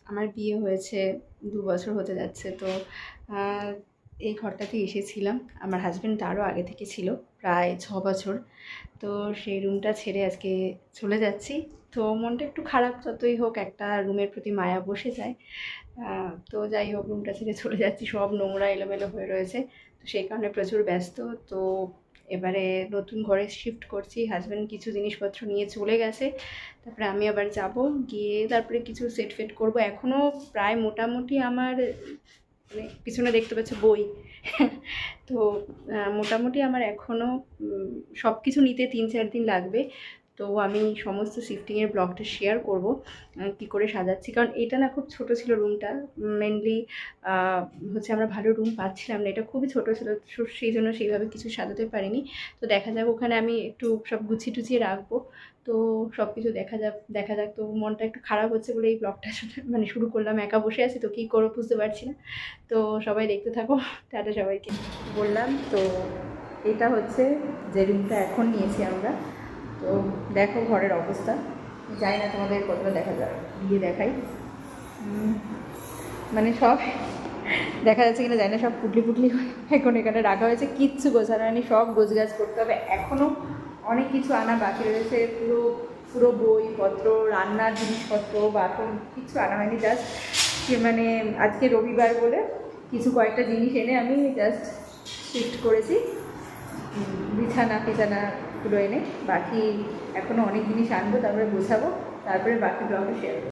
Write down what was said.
আমার বিয়ে হয়েছে 2 বছর হতে যাচ্ছে। তো এই ঘরটাতেই এসেছিলাম। আমার হাসব্যান্ড তারও আগে থেকে ছিল, প্রায় 6 বছর। তো সেই রুমটা ছেড়ে আজকে চলে যাচ্ছি। তো মনটা একটু খারাপ, যতই হোক একটা রুমের প্রতি মায়া বসে যায়। তো যাই হোক, রুমটা ছেড়ে চলে যাচ্ছি। সব নোংরা এলোমেলো হয়ে রয়েছে, তো সেই কারণে প্রচুর ব্যস্ত। তো এবারে নতুন ঘরে শিফট করছি। হাসব্যান্ড কিছু জিনিসপত্র নিয়ে চলে গেছে, তারপরে আমি আবার যাব, গিয়ে তারপরে কিছু সেট ফেট করবো। এখনও প্রায় মোটামুটি আমার মানে পিছনে দেখতে পাচ্ছ বই তো মোটামুটি আমার এখনও সব কিছু নিতে 3-4 দিন লাগবে। তো আমি সমস্ত শিফটিংয়ের ব্লগটা শেয়ার করব কী করে সাজাচ্ছি, কারণ এটা না খুব ছোট ছিল রুমটা। মেনলি হচ্ছে আমরা ভালো রুম পাচ্ছিলাম না, এটা খুবই ছোট ছিল, সেই জন্য সেইভাবে কিছু সাজাতে পারিনি। তো দেখা যাক, ওখানে আমি একটু সব গুছিয়ে টুছিয়ে রাখবো। তো সব কিছু দেখা যাক। তো মনটা একটু খারাপ হচ্ছে বলে এই ব্লগটা মানে শুরু করলাম। একা বসে আছি তো কী করবো বুঝতে পারছি না। তো সবাই দেখতে থাকো। টাটা সবাইকে। বললাম তো এটা হচ্ছে যে রুমটা এখন নিয়েছি আমরা। তো দেখো ঘরের অবস্থা, জানি না তোমাদের কতটা দেখা যায়, গিয়ে দেখাই। মানে সব দেখা যাচ্ছে কিনা জানি না, সব পুটলি এখন এখানে রাখা হয়েছে, কিচ্ছু গোছানো হয়নি, সব গোছগাছ করতে হবে। এখনও অনেক কিছু আনা বাকি রয়েছে, পুরো বইপত্র, রান্নার জিনিসপত্র, বাথরুম কিচ্ছু আনা হয়নি। জাস্ট মানে আজকে রবিবার বলে কিছু কয়েকটা জিনিস এনে আমি জাস্ট শিফট করেছি, বিছানাগুলো এনে। বাকি এখনও অনেক জিনিস আনবো, তারপরে গোছাবো, তারপরে বাকি ব্লগে শেয়ার করবো।